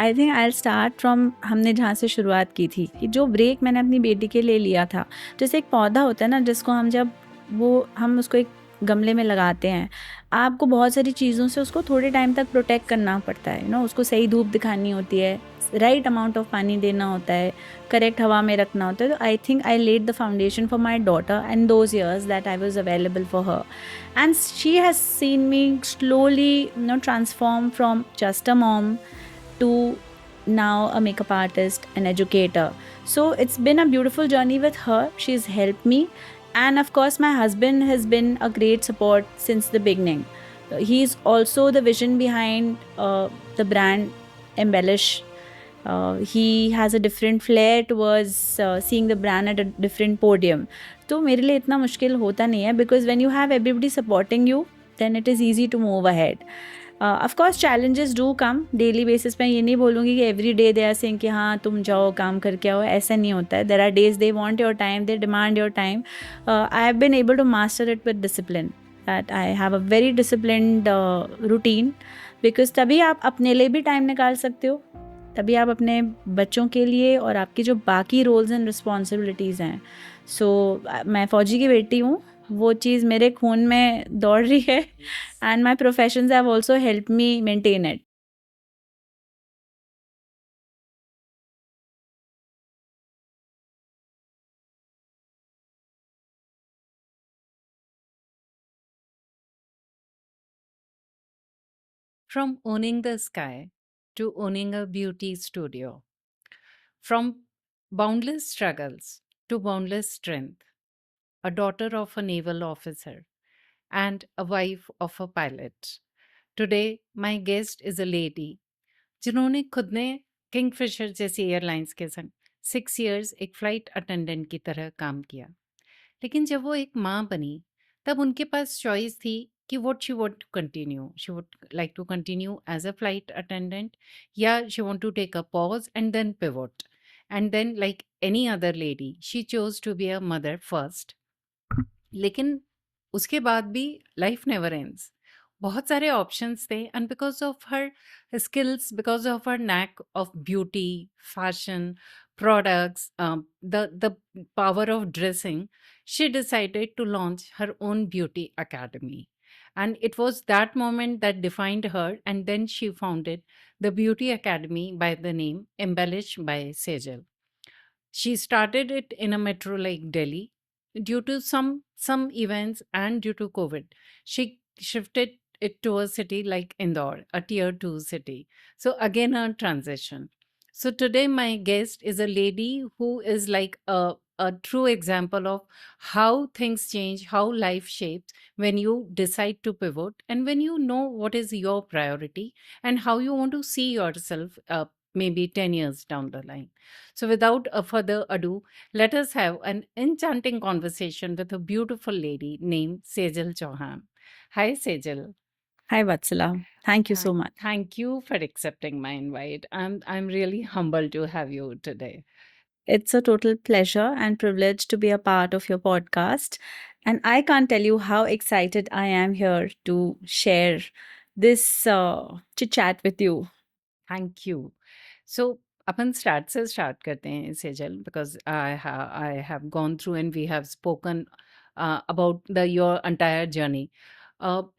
I think I start from हमने जहाँ से शुरुआत की थी कि जो ब्रेक मैंने अपनी बेटी के लिए लिया था, जैसे एक पौधा होता है ना जिसको हम उसको एक गमले में लगाते हैं, आपको बहुत सारी चीज़ों से उसको थोड़े टाइम तक प्रोटेक्ट करना पड़ता है, उसको सही धूप दिखानी होती है, राइट अमाउंट ऑफ पानी देना होता है, करेक्ट हवा में रखना होता है. तो I think I lead the foundation for my daughter and those years that I was available for her, and she has seen me slowly transform from just a mom to now a makeup artist, an educator. So it's been a beautiful journey with her. She's helped me. And of course, my husband has been a great support since the beginning. He's also the vision behind the brand Embellish. He has a different flair towards seeing the brand at a different podium. तो मेरे लिए इतना मुश्किल होता नहीं है, because when you have everybody supporting you, then it is easy to move ahead. Of course challenges do come daily basis पे. ये नहीं बोलूँगी कि every day they are saying कि हाँ तुम जाओ काम करके आओ, ऐसा नहीं होता है. There are days they want your time, they demand your time. I have been able to master it with discipline, that I have a very disciplined routine, because तभी आप अपने लिए भी टाइम निकाल सकते हो, तभी आप अपने बच्चों के लिए और आपकी जो बाकी रोल्स एंड रिस्पॉन्सिबिलिटीज़ हैं. सो मैं फ़ौजी की बेटी हूँ, वो चीज़ मेरे खून में दौड़ रही है, and my professions have also helped me maintain it. From owning the sky to owning a beauty studio, from boundless struggles to boundless strength, a daughter of a naval officer and a wife of a pilot. Today, my guest is a lady जिन्होंने खुद ने Kingfisher जैसी airlines के संग 6 years एक flight attendant की तरह काम किया. लेकिन जब वो एक माँ बनी, तब उनके पास चॉइस थी कि what she would continue. She would like to continue as a flight attendant, या she want to take a pause and then pivot. And then, like any other lady, she chose to be a mother first. लेकिन उसके बाद भी life never ends. बहुत सारे options थे, and because of her skills, because of her knack of beauty, fashion, products, the power of dressing, she decided to launch her own beauty academy. And it was that moment that defined her, and then she founded the beauty academy by the name Embellish by Sejal. She started it in a metro like Delhi. Due to some events and due to COVID, she shifted it to a city like Indore, a tier 2 city. So again, a transition. So today my guest is a lady who is like a true example of how things change, how life shapes when you decide to pivot, and when you know what is your priority and how you want to see yourself maybe 10 years down the line. So, without a further ado, let us have an enchanting conversation with a beautiful lady named Sejal Chauhan. Hi, Sejal. Hi, Vatsala. Thank you so much. Thank you for accepting my invite. I'm really humbled to have you today. It's a total pleasure and privilege to be a part of your podcast. And I can't tell you how excited I am here to share this chit chat with you. Thank you. So, अपन start से start करते हैं Sejal, because I have gone through and we have spoken about the your entire journey.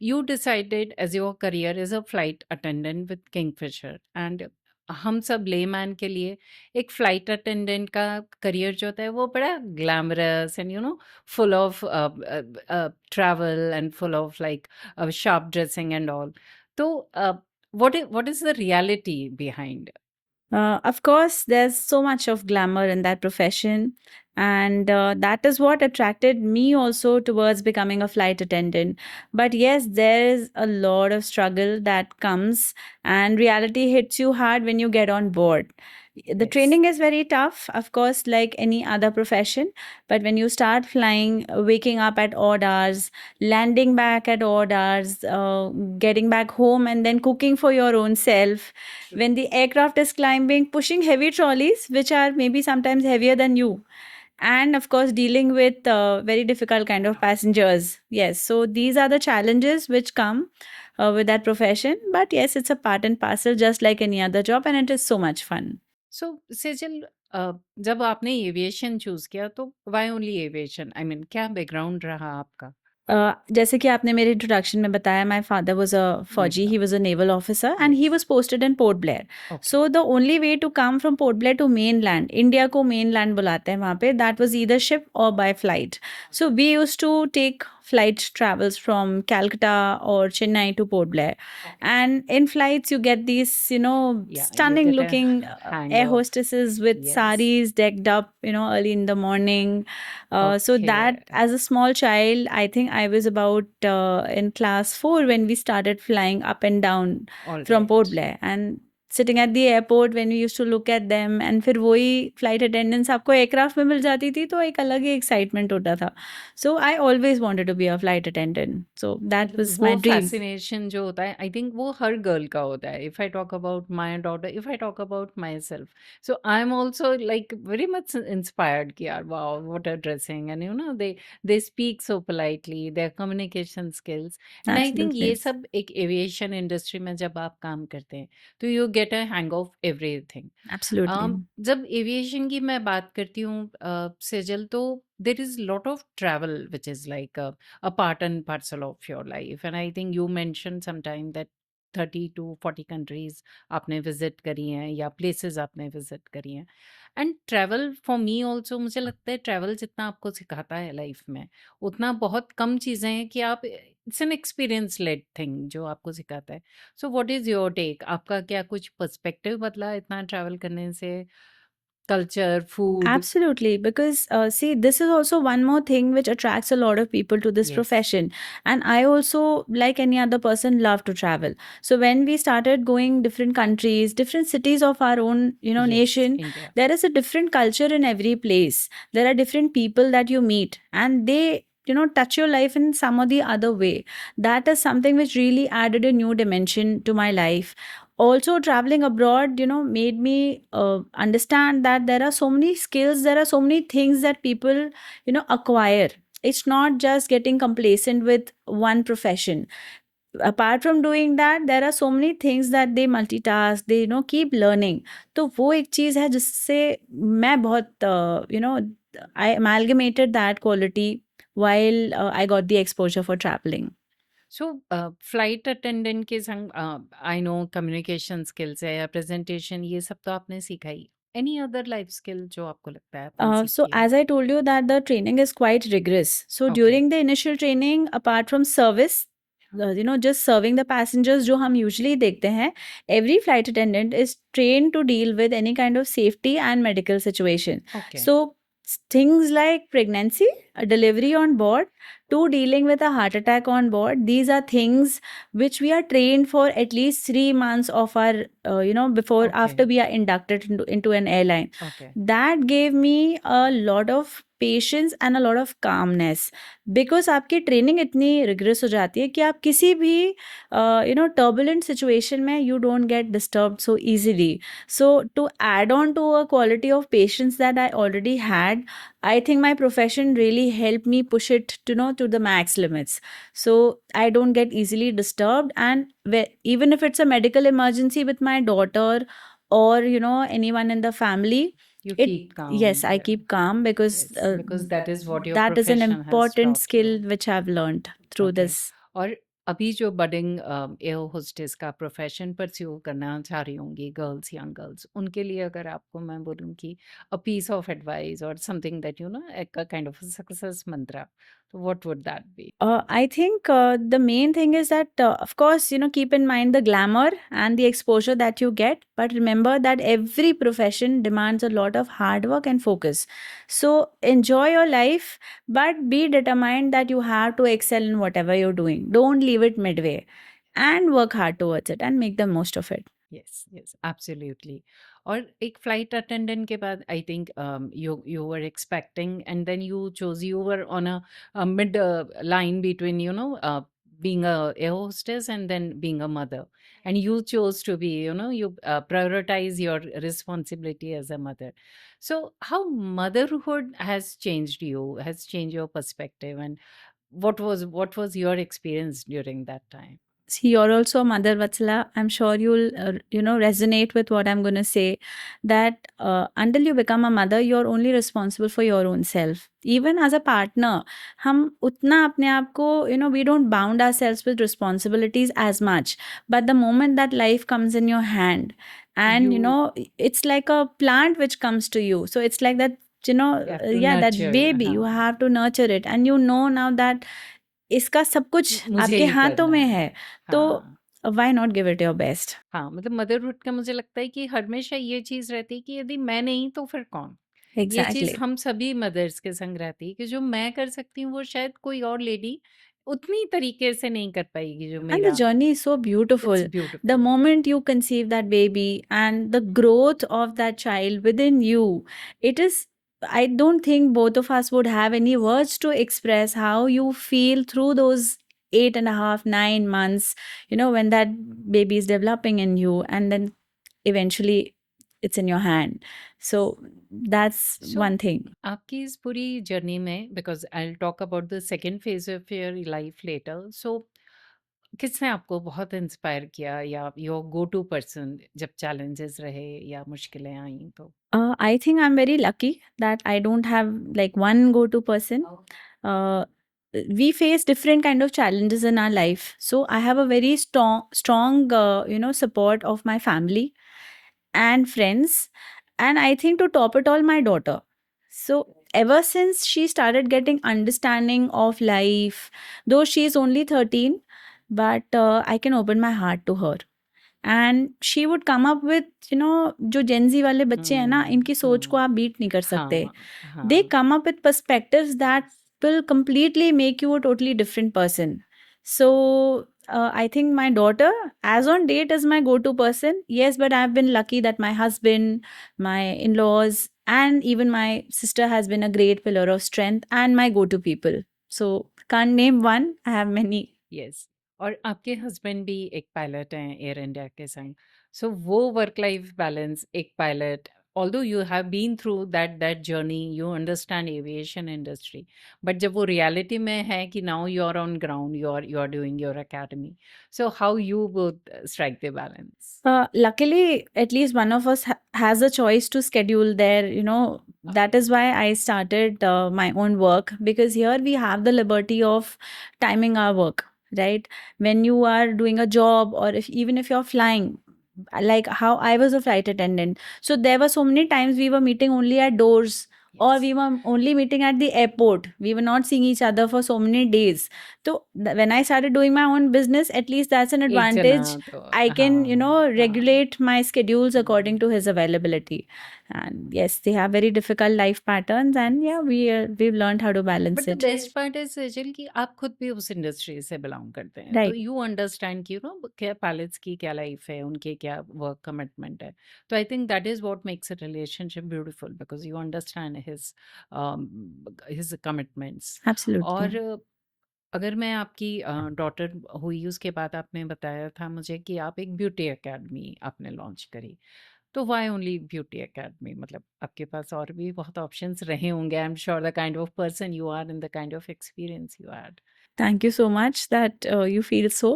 You decided as your career as a flight attendant with Kingfisher, and हम सब layman के लिए एक flight attendant का career जो होता है वो बड़ा glamorous and full of travel and full of like sharp dressing and all. तो what is the reality behind? Of course, there's so much of glamour in that profession. And that is what attracted me also towards becoming a flight attendant. But yes, there is a lot of struggle that comes, and reality hits you hard when you get on board. The Yes. training is very tough, of course, like any other profession. But when you start flying, waking up at odd hours, landing back at odd hours, getting back home, and then cooking for your own self, when the aircraft is climbing, pushing heavy trolleys, which are maybe sometimes heavier than you, and of course dealing with very difficult kind of passengers. Yes, so these are the challenges which come with that profession. But yes, it's a part and parcel, just like any other job, and it is so much fun. सो सेजल, जब आपने aviation choose किया तो why only aviation? I mean क्या background रहा आपका? जैसे कि आपने मेरे इंट्रोडक्शन में बताया, माय फादर वाज अ फौजी, naval, he was a naval officer and he yes, was posted in Port Blair. Okay, so the only way to come from Port Blair to mainland, India को मेनलैंड बुलाते हैं वहाँ पे, दैट वाज ईदर शिप और by flight. So we used to take flight travels from Calcutta or Chennai to Port Blair, okay, and in flights you get these, you know, या you stunning get a looking hang air of, hostesses with yes, saris decked up, you know, early in the morning. So okay, that, as a small child, I think I was about in class 4 when we started flying up and down from Port alright. Blair, and sitting at the airport when we used to look at them, and फिर वही flight attendance आपको aircraft में मिल जाती थी, तो एक अलग ही excitement होता था. So I always wanted to be a flight attendant, so that मतलब वाज वो माय ड्रीम. fascination जो होता है, आई थिंक वो हर गर्ल का होता है. If I talk about my daughter, if I talk about my self, so I am also like very much inspired कि यार wow what a dressing, and they speak so politely, there communication skills. And I think absolutely. ये सब एक aviation industry में जब आप काम करते हैं तो you get a hang of everything. Absolutely. जब एविएशन की मैं बात करती हूँ सेजल, तो there is lot of travel which is like a part and parcel of your life. And I think you mentioned sometime that 30 to 40 countries आपने visit करी हैं या places आपने visit करी हैं. And travel for me also, मुझे लगता है travel जितना आपको सिखाता है life में, उतना बहुत कम चीज़ें हैं कि आप it's an experience led thing जो आपको सिखाता है. So what is your take? आपका क्या कुछ perspective बदला इतना travel करने से? Culture, food? Absolutely, because see, this is also one more thing which attracts a lot of people to this Yes. profession. And I also, like any other person, love to travel. So when we started going different countries, different cities of our own, you know, Yes, nation, India. there is a different culture in every place. There are different people that you meet, and they, you know, touch your life in some or the other way. That is something which really added a new dimension to my life. Also, traveling abroad, you know, made me understand that there are so many skills, there are so many things that people, you know, acquire. It's not just getting complacent with one profession. Apart from doing that, there are so many things that they multitask, they, you know, keep learning. तो वो एक चीज़ है जिससे मैं बहुत, you know, I amalgamated that quality while I got the exposure for traveling. So flight attendant के संग I know communication skills है या प्रेजेंटेशन, ये सब तो आपने सीखा ही. एनी अदर लाइफ स्किल जो आपको लगता है आपने So सीखी है? as I told you that the training is quite rigorous. So okay, during the initial training, apart from service, you know, just serving the passengers, जो हम usually देखते हैं, every flight attendant is trained to deal with any kind of safety and medical situation. Okay, So things like pregnancy, a delivery on board, to dealing with a heart attack on board, these are things which we are trained for at least 3 months of our, you know, before okay, after we are inducted into an airline. Okay. That gave me a lot of patience and a lot of calmness, because आपकी training इतनी rigorous हो जाती है कि आप किसी भी you know turbulent situation में you don't get disturb so easily. So to add on to a quality of patience that I already had, I think my profession really helped me push it to know to the max limits. So I don't get easily disturbed, and even if it's a medical emergency with my daughter or, you know, anyone in the family, You it keep yes, calm. I Yeah. keep calm because Yes, because that is what your that is an profession has important taught skill you. which I've learned through okay. this. और अभी जो budding air hostess का profession pursue करना चाह रही होंगी girls, young girls, उनके लिए अगर आपको मैं बोलूँ कि अ पीस ऑफ एडवाइस और समथिंग दैट एक काइंड ऑफ सक्सेस मंत्रा, तो what would that be? I think the main thing is that, of course, you know, keep in mind the glamour and the exposure that you get. But remember that every profession demands a lot of hard work and focus. So enjoy your life, but be determined that you have to excel in whatever you're doing. Don't leave it midway, and work hard towards it and make the most of it. Yes, yes, absolutely. और एक flight attendant के बाद I think you were expecting and then you chose, you were on a mid line between being a air hostess and then being a mother, and you chose to be, you prioritize your responsibility as a mother. So how motherhood has changed you, has changed your perspective, and what was your experience during that time? See, you're also a mother, Vatsala. I'm sure you'll, resonate with what I'm going to say. That until you become a mother, you're only responsible for your own self. Even as a partner, हम उतना अपने आप को, we don't bound ourselves with responsibilities as much. But the moment that life comes in your hand, and it's like a plant which comes to you. So it's like that, You have to that nurture, baby, you हाँ, have to nurture it, and now that इसका सब कुछ मुझे आपके ही हाथों करना में है, है, तो हाँ। Why not give it your best? हाँ, मतलब मदरहुड का मुझे लगता है कि हमेशा ये चीज़ रहती है कि यदि मैं नहीं तो फिर कौन? ये चीज़ एग्जैक्टली। हम सभी मदर्स के संग रहती है कि जो मैं कर सकती हूँ वो शायद कोई और लेडी उतनी तरीके से नहीं कर पाएगी जो And the मेरा journey is so it's beautiful. The beautiful. moment you conceive that baby and the growth of that child within you, it is, I don't think both of us would have any words to express how you feel through those 8.5, 9 months, when that baby is developing in you, and then eventually it's in your hand. So that's so one thing. आपकी इस पूरी journey में because I will talk about the second phase of your life later, so किसने आपको बहुत inspire किया या your go to person जब चैलेंजेस रहे या मुश्किलें आईं तो? I think I'm very lucky that I don't have like one go-to person. Uh, we face different kind of challenges in our life, so I have a very strong, support of my family and friends, and I think to top it all, my daughter. So ever since she started getting understanding of life, though she is only 13, but I can open my heart to her. And she would come up with जो Gen Z वाले बच्चे हैं ना, इनकी सोच को आप beat नहीं कर सकते. हाँ, दे हाँ। Come up with perspectives that will completely make you a totally different person. So I think my daughter, as on date, is my go-to person. Yes, but I've been lucky that my husband, my in-laws, and even my sister has been a great pillar of strength and my go-to people. So can't name one. I have many. Yes, और आपके husband भी एक pilot हैं air India के संग, so वो work life balance एक pilot, although you have been through that journey, you understand aviation industry, but जब वो रियलिटी में है कि now you are on ground, you are doing your academy, so how you both strike the balance? Luckily, at least one of us has a choice to schedule there. That is why I started my own work, because here we have the liberty of timing our work, right? When you are doing a job, or even if you're flying, like how I was a flight attendant. So there were so many times we were meeting only at doors, or we were only meeting at the airport. We were not seeing each other for so many days. So when I started doing my own business, at least that's an एक advantage. जना तो I can, हाँ, regulate my schedules हाँ। according to his availability. And yes, they have very difficult life patterns, and yeah, we've learned how to balance but the it. Best part is Sajal कि आप खुद भी उस industry से belong करते हैं, तो Right. यू अंडरस्टैंड कि क्या पायलट्स की क्या लाइफ है, उनके क्या वर्क कमिटमेंट है, तो I think that is what makes a relationship beautiful because you understand his commitments. Absolutely. और अगर मैं आपकी डॉटर हुई उसके बाद आपने बताया था मुझे कि आप एक ब्यूटी एकेडमी आपने लॉन्च करी, तो व्हाई ओनली ब्यूटी एकेडमी? मतलब आपके पास और भी बहुत ऑप्शंस रहे होंगे, I am sure the kind of person you are and the kind of experience you had. Thank you so much that you feel so.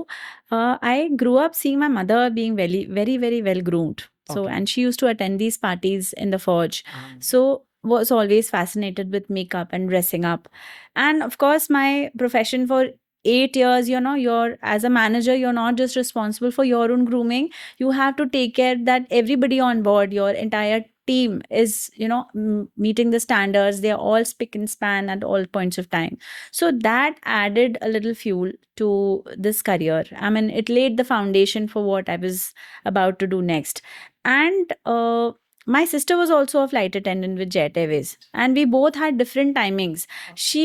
I grew up seeing my mother being very, very, very well groomed. So, Okay. and she used to attend these parties in the forge. So, was always fascinated with makeup and dressing up. And of course, my profession for 8 years, you're as a manager, you're not just responsible for your own grooming. You have to take care that everybody on board, your entire team is, meeting the standards. They're all spick and span at all points of time. So that added a little fuel to this career. I mean, it laid the foundation for what I was about to do next. And my sister was also a flight attendant with Jet Airways, and we both had different timings. She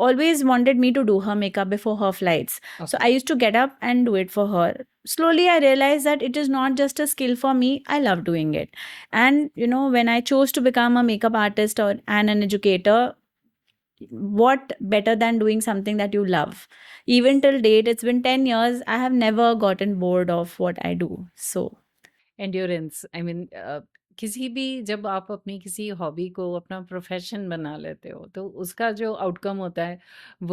always wanted me to do her makeup before her flights. So I used to get up and do it for her. Slowly I realized that it is not just a skill for me. I love doing it. And when I chose to become a makeup artist and an educator, what better than doing something that you love? Even till date, it's been 10 years, I have never gotten bored of what I do. So endurance, I mean किसी भी जब आप अपनी किसी hobby को अपना profession बना लेते हो तो उसका जो आउटकम होता है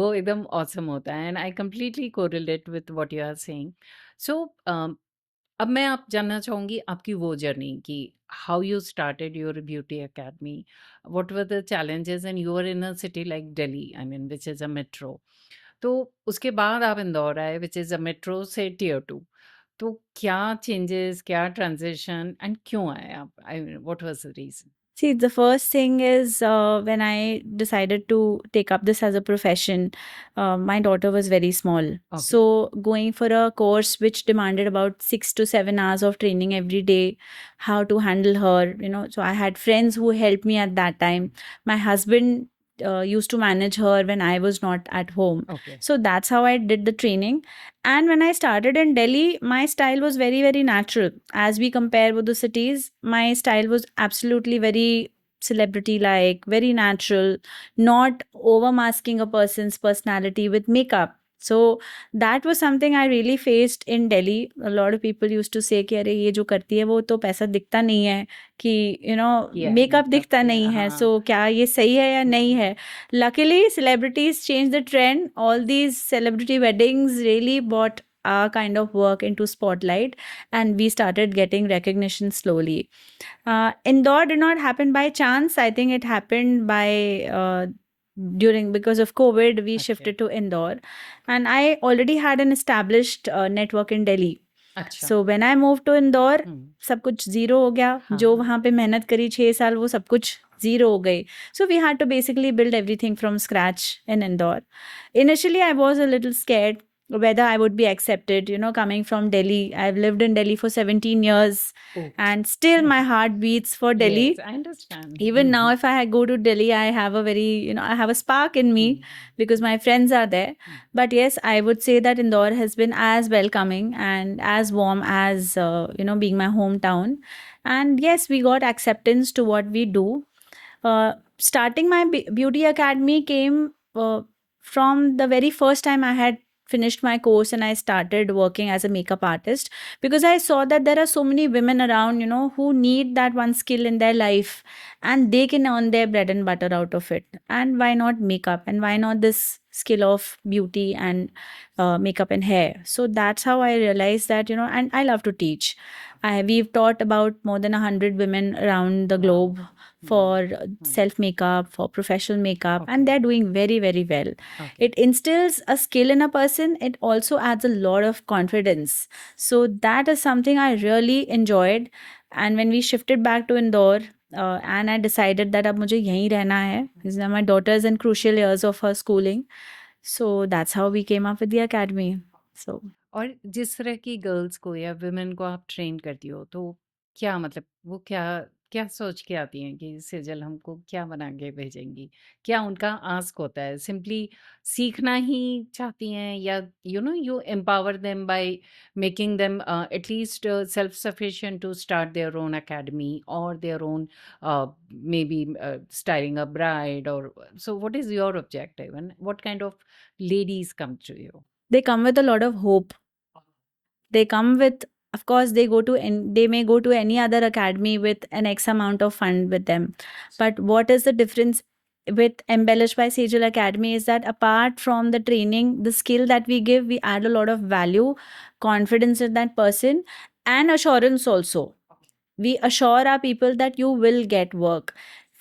वो एकदम ऑसम होता है and I completely correlate with what you are saying so अब मैं आप जानना चाहूँगी आपकी वो जर्नी कि how you started your beauty academy what were the challenges and you are in a city like Delhi I mean which is a metro तो उसके बाद आप इंदौर आए विच इज़ अ मेट्रो से टियर 2 तो क्या चेंजेस क्या ट्रांजिशन एंड क्यों आए आप I mean what was the reason See, the first thing is when I decided to take up this as a profession, my daughter was very small. Okay So, going for a course which demanded about 6 to 7 hours of training every day, how to handle her, So, I had friends who helped me at that time. My husband used to manage her when I was not at home. Okay So, that's how I did the training. And when I started in Delhi, my style was very, very natural. As we compare with the cities, my style was absolutely very celebrity like, very natural, not over masking a person's personality with makeup. So that was something I really faced in Delhi. A lot of people used to say कि अरे ये जो करती है वो तो पैसा दिखता नहीं है कि किया है मेकअप मेकअप दिखता किया नहीं है हाँ सो क्या ये सही है या नहीं है. Luckily, celebrities changed the trend. All these celebrity weddings really brought our kind of work into spotlight, and we started getting recognition slowly. Indore did not happen by chance. I think it happened by during because of COVID. We okay shifted to Indore, and I already had an established network in Delhi. अच्छा So when I moved to Indore, हम्म सब कुछ zero हो गया. हाँ जो वहाँ पे मेहनत करी 6 साल वो सब कुछ ज़ीरो हो गई. So we had to basically build everything from scratch in Indore. Initially, I was a little scared whether I would be accepted, coming from Delhi. I've lived in Delhi for 17 years okay and still my heart beats for yes Delhi. I understand Even now, if I go to Delhi, I have a very, I have a spark in me because my friends are there. But yes, I would say that Indore has been as welcoming and as warm as, being my hometown. And yes, we got acceptance to what we do. Starting my beauty academy came from the very first time I had finished my course and I started working as a makeup artist, because I saw that there are so many women around, who need that one skill in their life and they can earn their bread and butter out of it. And why not makeup? And why not this skill of beauty and makeup and hair? So that's how I realized that, and I love to teach. We've taught about more than 100 women around the globe for self makeup, for professional makeup, and Okay. they're doing very, very well. Okay. It instills a skill in a person, it also adds a lot of confidence. So, that is something I really enjoyed. And when we shifted back to Indore, and I decided that अब मुझे यहीं रहना है, because my daughter is in crucial years of her schooling. So that's how we came up with the academy. So और जिस तरह की girls को या वुमेन को आप ट्रेन करती हो तो क्या मतलब वो क्या क्या सोच के आती हैं कि सेजल हमको क्या बना के भेजेंगी क्या उनका आस्क होता है सिंपली सीखना ही चाहती हैं या you empower them by making them at least self sufficient to start their own academy और their own maybe styling a bride और so what is your objective and what kind of ladies come to you they come with a lot of hope. They come with, of course, they may go to any other academy with an X amount of fund with them. But what is the difference with Embellished by Sejal Academy is that apart from the training, the skill that we give, we add a lot of value, confidence in that person, and assurance also. We assure our people that you will get work.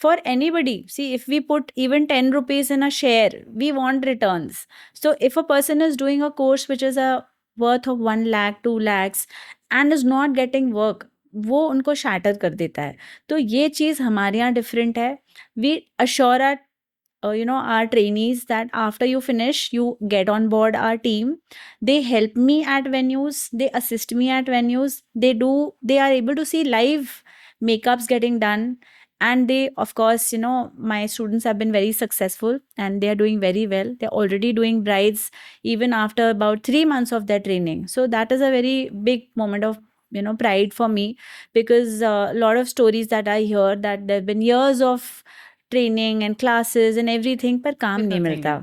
For anybody, see, if we put even 10 rupees in a share, we want returns. So if a person is doing a course which is a worth of 1 lakh, 2 lakhs and is not getting work, वो उनको shatter कर देता है. तो ये चीज़ हमारे यहाँ different है. We assure our trainees that after you finish, you get on board our team. They help me at venues. They assist me at venues. They are able to see live makeups getting done. And they, of course, my students have been very successful and they are doing very well. They're already doing brides even after about 3 months of their training. So that is a very big moment of pride for me, because a lot of stories that I hear that there have been years of training and classes and everything पर काम नहीं मिलता.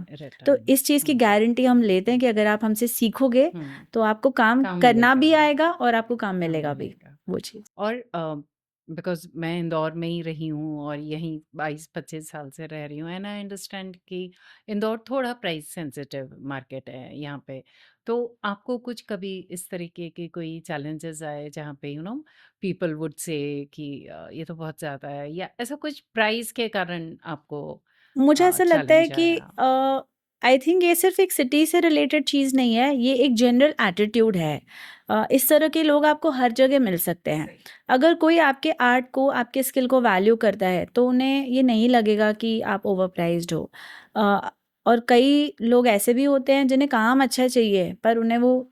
तो इस चीज़ की guarantee हम लेते हैं कि अगर आप हमसे सीखोगे तो आपको काम करना भी आएगा और आपको काम मिलेगा भी. वो चीज़. और बिकॉज़ मैं इंदौर में ही रही हूँ और यहीं 22-25 साल से रह रही हूँ एंड आई अंडरस्टैंड कि इंदौर थोड़ा प्राइस सेंसिटिव मार्केट है यहाँ पे। तो आपको कुछ कभी इस तरीके के कोई चैलेंजेस आए जहाँ पे पीपल वुड से कि ये तो बहुत ज़्यादा है या ऐसा कुछ प्राइस के कारण आपको मुझे ऐसा लगता है चैलेंज कि आया? आई थिंक ये सिर्फ एक सिटी से रिलेटेड चीज़ नहीं है, ये एक जनरल एटीट्यूड है। इस तरह के लोग आपको हर जगह मिल सकते हैं। अगर कोई आपके आर्ट को, आपके स्किल को वैल्यू करता है तो उन्हें ये नहीं लगेगा कि आप ओवर प्राइज्ड हो। अ, और कई लोग ऐसे भी होते हैं जिन्हें काम अच्छा चाहिए पर उन्हें वो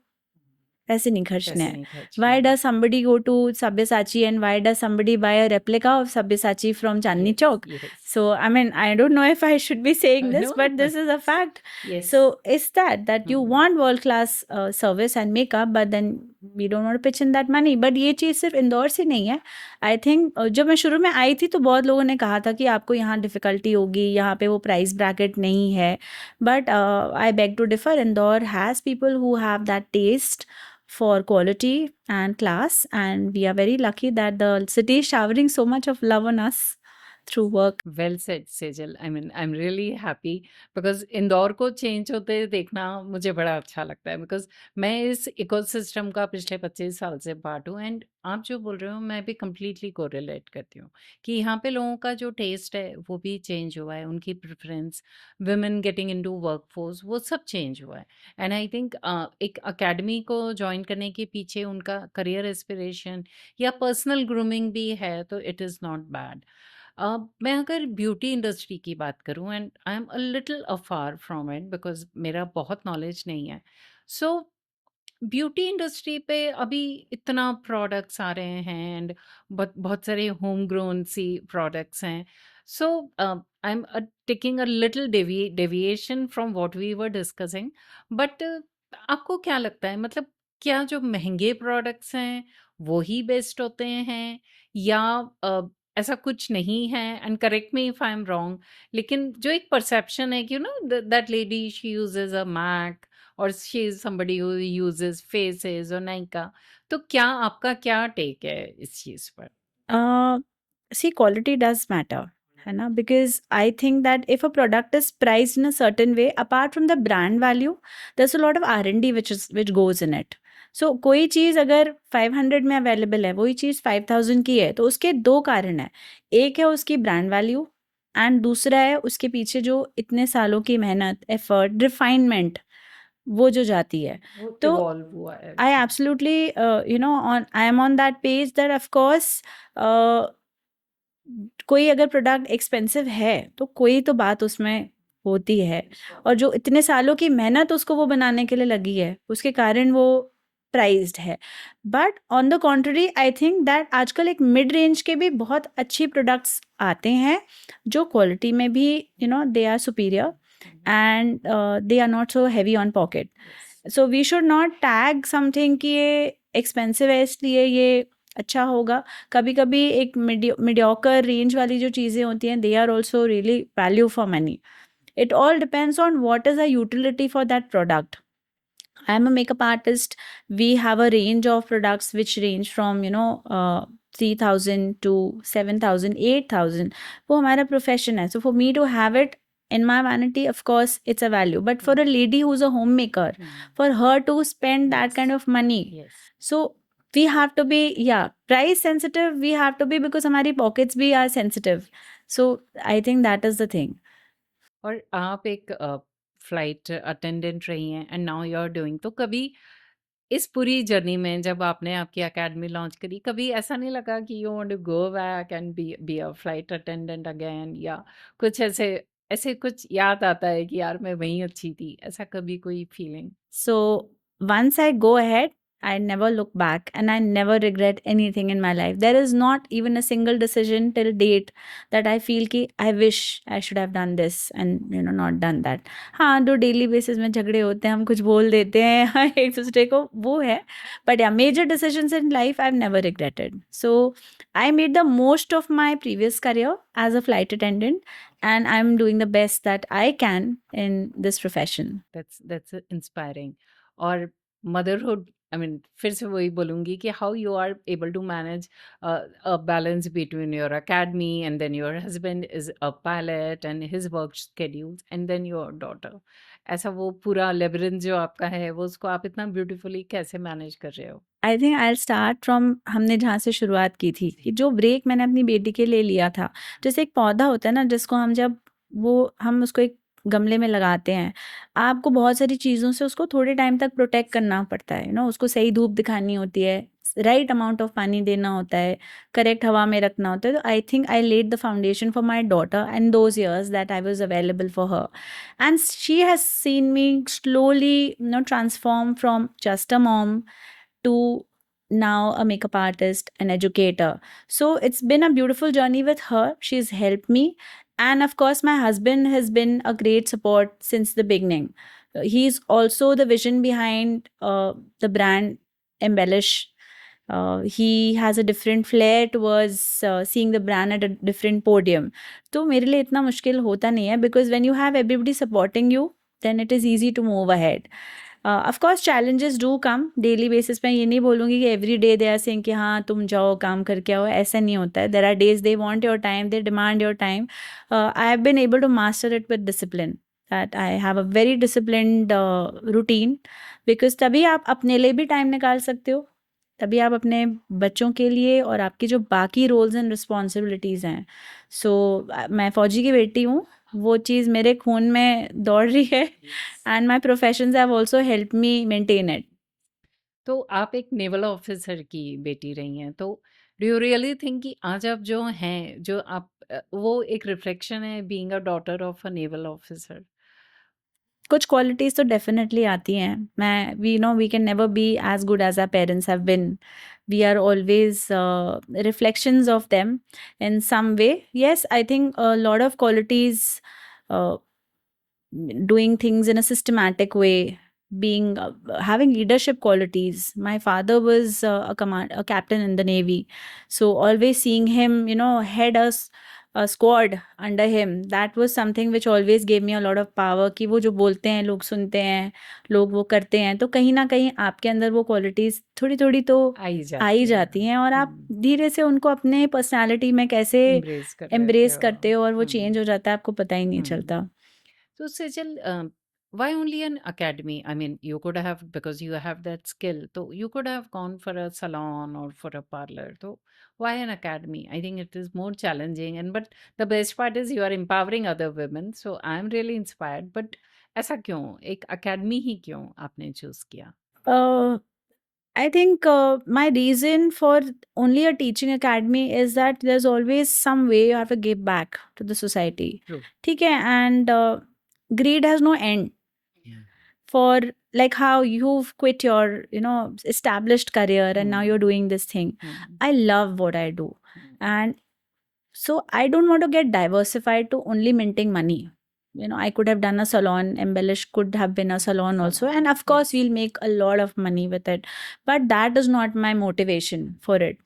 पैसे नहीं खर्चने पैसे हैं। नहीं खर्चने Why हैं। does somebody go to Sabyasachi and why does somebody buy a replica of Sabyasachi from Chandni Yes, Chowk? yes. So I mean, I don't know if I should be saying this, No, but this is a fact. yes. So it's that you hmm. want world class service and makeup, but then we don't want to pitch in that money. But ये चीज़ सिर्फ इंदौर से नहीं है। I think जब मैं शुरू में आई थी तो बहुत लोगों ने कहा था कि आपको यहाँ डिफ़िकल्टी होगी, यहाँ पे वो प्राइस ब्रैकेट नहीं है। But I beg to differ, Indore has people who have that taste for quality and class, and we are very lucky that the city is showering so much of love on us through work. Well said Sejal. I mean I am really happy because Indore को change होते देखना मुझे बड़ा अच्छा लगता है because मैं इस इकोसिस्टम का पिछले 25 साल से पार्ट हूँ एंड आप जो बोल रहे हो मैं भी कम्प्लीटली कोरिलेट करती हूँ कि यहाँ पे लोगों का जो टेस्ट है वो भी चेंज हुआ है, उनकी preference, women getting into workforce, वो सब चेंज हुआ है। एंड आई थिंक एक अकेडमी को ज्वाइन करने के पीछे उनका करियर एस्पिरेशन या पर्सनल ग्रूमिंग भी है तो इट इज़ नॉट बैड। मैं अगर ब्यूटी इंडस्ट्री की बात करूं and I am a little afar from it because मेरा बहुत नॉलेज नहीं है। सो ब्यूटी इंडस्ट्री पे अभी इतना प्रोडक्ट्स आ रहे हैं एंड बहुत बहुत सारे होम ग्रोन सी प्रोडक्ट्स हैं। So I am taking a little deviation from what we were discussing, but आपको क्या लगता है मतलब क्या जो महंगे प्रोडक्ट्स हैं वो ही बेस्ट होते हैं या ऐसा कुछ नहीं है? And correct me if I am wrong, लेकिन जो एक परसेप्शन है कि that lady she uses a Mac और she is somebody who uses Faces और नायका, तो क्या आपका क्या टेक है इस चीज पर? See, quality does matter, है ना? Because I think that if a product is priced in a certain way, apart from the brand value, there's a lot of R&D which goes in it. So कोई चीज़ अगर 500 में available है, वही चीज़ 5000 की है, तो उसके दो कारण हैं। एक है उसकी ब्रांड वैल्यू एंड दूसरा है उसके पीछे जो इतने सालों की मेहनत, एफर्ट, रिफाइनमेंट वो जो जाती है। वो तो इवॉल्व हुआ है। I absolutely, I am on that page that of course, कोई अगर प्रोडक्ट एक्सपेंसिव है तो कोई तो बात उसमें होती है, और जो इतने सालों की मेहनत उसको वो बनाने के लिए लगी है उसके कारण वो प्राइज्ड है। But on the contrary I think that आजकल एक मिड रेंज के भी बहुत अच्छी प्रोडक्ट्स आते हैं जो क्वालिटी में भी they are superior and they are not so heavy on pocket. So we should not tag something कि ये एक्सपेंसिव है इसलिए ये अच्छा होगा। कभी कभी एक मीडियोकर रेंज वाली जो चीज़ें होती हैं they are also really value for money. It all depends on what is a utility for that product. I am a makeup artist. We have a range of products which range from 3,000 to 7,000, 8,000. वो हमारा profession है. So for me to have it in my vanity, of course, it's a value. But for a lady who's a homemaker, for her to spend that kind of money, Yes. so we have to be, price sensitive. We have to be because हमारी pockets भी are sensitive. So I think that is the thing. और आप एक flight attendant रही हैं and now you are doing, तो कभी इस पूरी जर्नी में जब आपने आपकी एकेडमी लॉन्च करी कभी ऐसा नहीं लगा कि you want to go back and be a flight attendant again, या कुछ ऐसे ऐसे कुछ याद आता है कि यार मैं वहीं अच्छी थी, ऐसा कभी कोई feeling? So once I go ahead, I never look back and I never regret anything in my life. There is not even a single decision till date that I feel कि I wish I should have done this and not done that. हाँ, दो daily basis में झगड़े होते हैं, हम कुछ बोल देते हैं एक दूसरे को, वो है। But yeah, major decisions in life I've never regretted. So I made the most of my previous career as a flight attendant and I'm doing the best that I can in this profession. That's inspiring. और motherhood I mean फिर से वही बोलूँगी कि how you are able to manage a balance between your academy and then your husband is a pilot and his work schedules and then your daughter. ऐसा वो पूरा labyrinth जो आपका है वो उसको आप इतना ब्यूटीफुली कैसे मैनेज कर रहे हो? आई थिंक आई स्टार्ट फ्रॉम हमने जहाँ से शुरुआत की थी कि जो ब्रेक मैंने अपनी बेटी के लिए लिया था, जैसे एक पौधा होता है ना जिसको हम जब वो हम उसको एक गमले में लगाते हैं, आपको बहुत सारी चीज़ों से उसको थोड़े टाइम तक प्रोटेक्ट करना पड़ता है, उसको सही धूप दिखानी होती है, राइट अमाउंट ऑफ पानी देना होता है, करेक्ट हवा में रखना होता है। तो I think I lead the foundation for my daughter and those years that I was available for her, and she has seen me slowly transform from just a mom to now a makeup artist, an educator. So it's been a beautiful journey with her. She's helped me. And of course, my husband has been a great support since the beginning. He's also the vision behind the brand Embellish. He has a different flair towards seeing the brand at a different podium. तो मेरे लिए इतना मुश्किल होता नहीं है, because when you have everybody supporting you, then it is easy to move ahead. Of course challenges do come daily basis पे। ये नहीं बोलूँगी कि every day they are saying कि हाँ तुम जाओ काम करके आओ, ऐसा नहीं होता है। There are days they want your time, they demand your time. I have been able to master it with discipline, that I have a very disciplined routine, because तभी आप अपने लिए भी टाइम निकाल सकते हो, तभी आप अपने बच्चों के लिए और आपकी जो बाकी रोल्स एंड रिस्पॉन्सिबिलिटीज़ हैं। सो मैं फ़ौजी की बेटी हूँ, वो चीज़ मेरे खून में दौड़ रही है, and my professions have also help me maintain it. तो आप एक नेवल ऑफिसर की बेटी रही हैं, तो डू यू रियली थिंक कि आज आप जो हैं, जो आप वो एक रिफ्लेक्शन है being a daughter of a naval officer? कुछ क्वालिटीज़ तो डेफिनेटली आती हैं। मैं we can never be as good as our parents have been, we are always reflections of them in some way. Yes, I think a lot of qualities, uh, doing things in a systematic way, being having leadership qualities. My father was a captain in the Navy, so always seeing him, head us a squad under him, that was something which always gave me a lot of power. कि वो जो बोलते हैं लोग सुनते हैं, लोग वो करते हैं, तो कहीं ना कहीं आपके अंदर वो क्वालिटीज थोड़ी थोड़ी तो आ ही जाती हैं, और आप धीरे से उनको अपने पर्सनालिटी में कैसे एम्ब्रेस करते हो और वो चेंज हो जाता है, आपको पता ही नहीं चलता। So Sejal, why only an academy? I mean, you could have, because you have that skill, so you could have gone for a salon or for a parlor. So why an academy? I think it is more challenging, and but the best part is you are empowering other women. So I'm really inspired. But ऐसा क्यों एक academy ही क्यों आपने choose किया? I think my reason for only a teaching academy is that there's always some way you have to give back to the society. True. ठीक है, and greed has no end. Yeah. For like how you've quit your established career and now you're doing this thing. I love what I do, and so I don't want to get diversified to only minting money. I could have done a salon. Embellish could have been a salon also, and of course we'll make a lot of money with it, but that is not my motivation for it.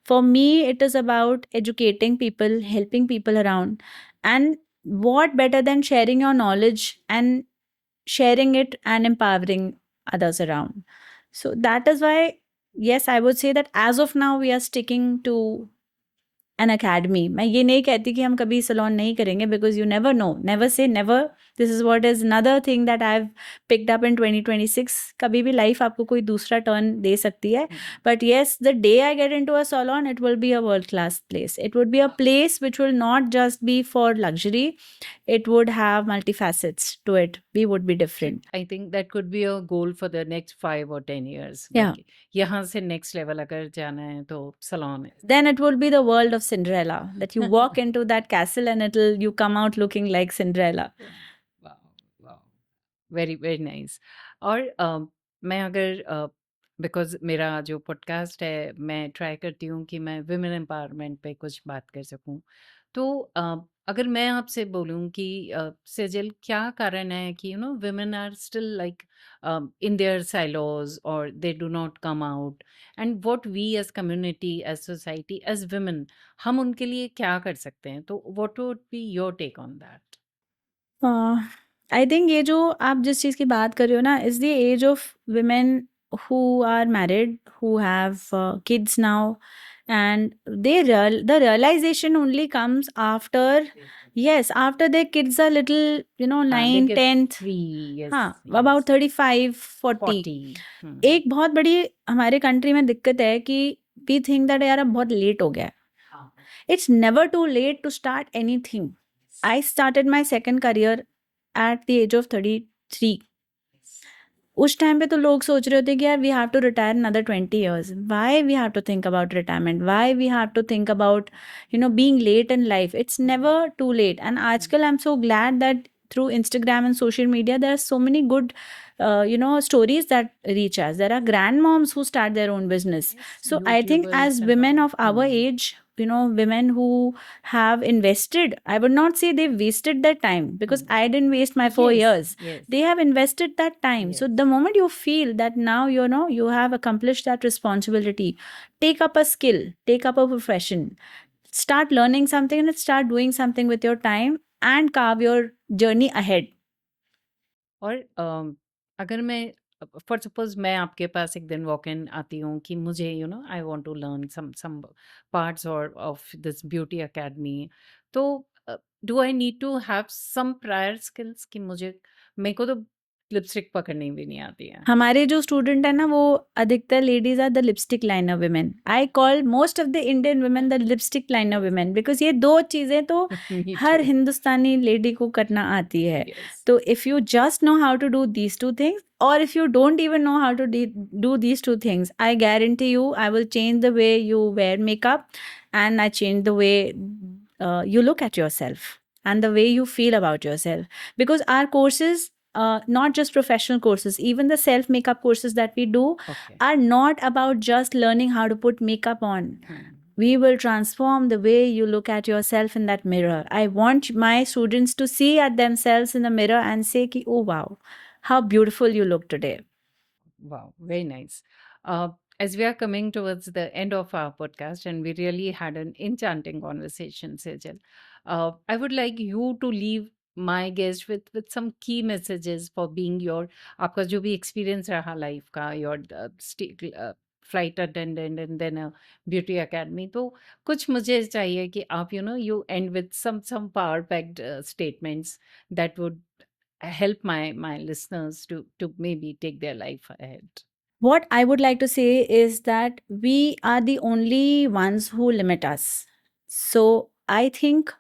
For me, it is about educating people, helping people around, and what better than sharing your knowledge and sharing it and empowering others around. So that is why, yes, I would say that as of now we are sticking to an academy. मैं ये नहीं कहती कि हम कभी salon नहीं करेंगे, because you never know. Never say never. This is what is another thing that I've picked up in 2026. कभी भी life आपको कोई दूसरा turn दे सकती है. But yes, the day I get into a salon, it will be a world-class place. It would be a place which will not just be for luxury. It would have multifacets to it. We would be different. I think that could be a goal for the next 5 or 10 years. Yeah. Like, यहाँ से next level अगर जाना है तो salon है. Then it will be the world of Cinderella, that you walk into that castle and you come out looking like Cinderella. Wow, wow. Very, very nice. और मैं अगर बिकॉज मेरा जो पॉडकास्ट है मैं ट्राई करती हूँ कि मैं विमेन एम्पावरमेंट पे कुछ बात कर सकूँ, तो अगर मैं आपसे बोलूँ कि सेजल क्या कारण है कि women are still like in their silos or they do not come out, and what we as community, as society, as women, हम उनके लिए क्या कर सकते हैं? तो what would be your take on that? I think ये जो आप जिस चीज़ की बात कर रहे हो ना, is the age of women who are married, who have kids now, and the realization only comes after, yes, after their kids are little, you know, they 9 get 10th, free. Yes, हाँ, yes. about 35 40. 40. एक बहुत बड़ी हमारे country में दिक्कत है कि we think that यार अब बहुत लेट हो गया है. It's never too late to start anything. I started my second career at the age of 33. उस टाइम पे तो लोग सोच रहे होते कि यार we have to retire another 20 years. Why we have to think about retirement? Why we have to think about, you know, being late in life? It's never too late. And आजकल I'm so glad that through Instagram and social media there are so many good you know, stories that reach us. There are grandmoms who start their own business. So I think YouTubers as and women all. of our age, you know, women who have invested, I would not say they wasted their time, because I didn't waste my 4 years. Yes. They have invested that time. So the moment you feel that now, you know, you have accomplished that responsibility, take up a skill, take up a profession, start learning something and start doing something with your time and carve your journey ahead. और अगर मैं for suppose मैं आपके पास एक दिन walk in आती हूँ कि मुझे you know I want to learn some parts और ऑफ दिस ब्यूटी एकेडमी, तो do I need to have some prior skills कि मुझे मेरे को तो लिपस्टिक पकड़नी भी नहीं आती है. हमारे जो स्टूडेंट है ना, वो अधिकतर ladies are the lipstick liner women. I call most of the Indian women the lipstick liner women, because ये दो चीजें तो Me हर too. हिंदुस्तानी लेडी को करना आती है. Yes. तो if you just know how to do these two things, or if you don't even know how to do these two things, I guarantee you I will change the way you wear makeup, and I change the way you look at yourself and the way you feel about yourself. Because our courses, not just professional courses, even the self makeup courses that we do Okay. are not about just learning how to put makeup on. We will transform the way you look at yourself in that mirror. I want my students to see at themselves in the mirror and say ki, oh wow, how beautiful you look today. Wow, very nice. As we are coming towards the end of our podcast, and we really had an enchanting conversation, Sejal, I would like you to leave my guest with some key messages for being your आपका जो भी experience रहा life का, your flight attendant and then a beauty academy, तो कुछ मुझे चाहिए कि आप you end with some power packed statements that would help my listeners to maybe take their life ahead. What I would like to say is that we are the only ones who limit us. So I think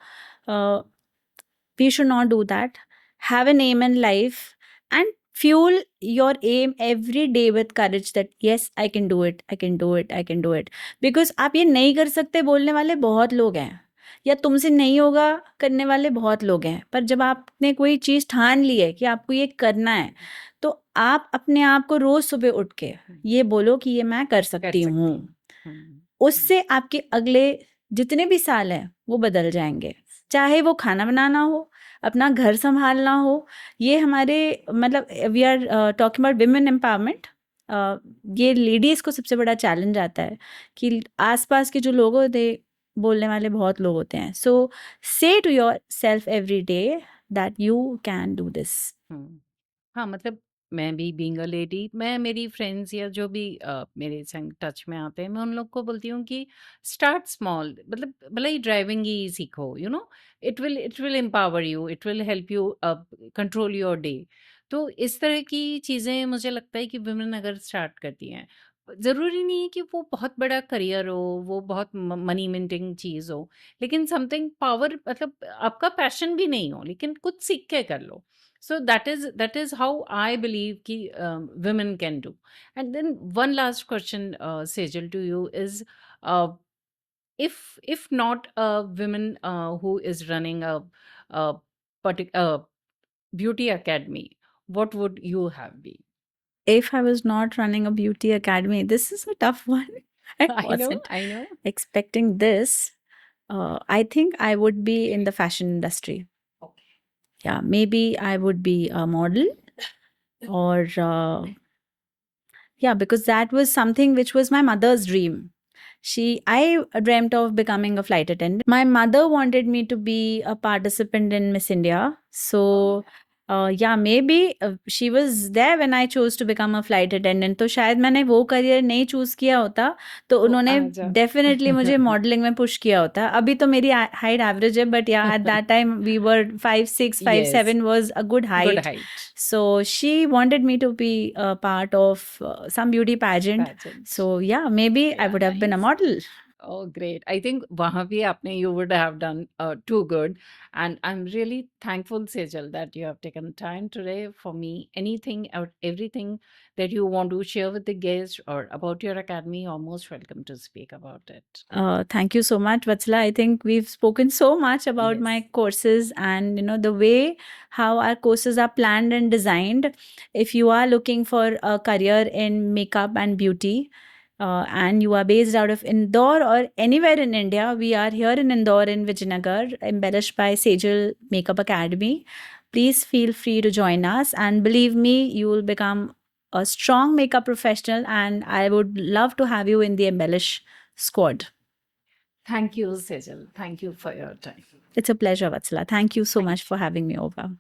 we should not do that. Have an aim in life and fuel your aim every day with courage that yes, I can do it, I can do it, I can do it. Because आप ये नहीं कर सकते बोलने वाले बहुत लोग हैं, या तुमसे नहीं होगा करने वाले बहुत लोग हैं. पर जब आपने कोई चीज़ ठान ली है कि आपको ये करना है, तो आप अपने आप को रोज सुबह उठ के ये बोलो कि ये मैं कर सकती हूँ. उससे आपके अगले जितने भी साल हैं वो बदल जाएंगे. चाहे वो खाना बनाना हो, अपना घर संभालना हो, ये हमारे मतलब we are talking about women empowerment. ये लेडीज़ को सबसे बड़ा चैलेंज आता है कि आसपास के जो लोग होते बोलने वाले बहुत लोग होते हैं. So say to yourself every day that you can do this. हाँ, मतलब मैं भी बीइंग अ लेडी, मैं मेरी फ्रेंड्स या जो भी मेरे संग टच में आते हैं, मैं उन लोग को बोलती हूँ कि स्टार्ट स्मॉल. मतलब भले ही ड्राइविंग ही सीखो, it will empower you, it will help you control your day. तो इस तरह की चीज़ें मुझे लगता है कि वुमेन अगर स्टार्ट करती हैं, ज़रूरी नहीं है कि वो बहुत बड़ा करियर हो, वो बहुत मनी मिंटिंग चीज़ हो, लेकिन समथिंग पावर, मतलब आपका पैशन भी नहीं हो लेकिन कुछ सीख के कर लो. So that is how I believe ki women can do. And then one last question, Sejal, to you is, uh, if not a woman who is running a beauty academy, what would you have been? If I was not running a beauty academy, this is a tough one. I wasn't I know. expecting this. I think I would be in the fashion industry. Okay. Yeah, maybe I would be a model, or yeah, because that was something which was my mother's dream. I dreamt of becoming a flight attendant. My mother wanted me to be a participant in Miss India. So या maybe she was there when I chose to become a flight attendant, तो शायद मैंने वो career नहीं choose किया होता तो तो उन्होंने आज आप डेफिनेटली मुझे मॉडलिंग में पुश किया होता। अभी तो मेरी हाइट एवरेज है, बट या at that time we were 5'6", 5'7" yes, was a good good height. height So she wanted me to be a part of some beauty pageant. pageant. So yeah, maybe I Yeah, would have been a nice. model. Oh, great. I think वहाँ भी आपने you would have done too good. And I'm really thankful, Sejal, that you have taken time today for me. Anything or everything that you want to share with the guests or about your academy, you're most welcome to speak about it. Thank you so much, Vatsala. I think we've spoken so much about my Yes. courses and the way how our courses are planned and designed. If you are looking for a career in makeup and beauty, and you are based out of Indore or anywhere in India, we are here in Indore in Vijayanagar, embellished by Sejal Makeup Academy. Please feel free to join us, and believe me, you will become a strong makeup professional, and I would love to have you in the Embellish squad. Thank you, Sejal. Thank you for your time. It's a pleasure, Vatsala. Thank you so Thank much for having me over.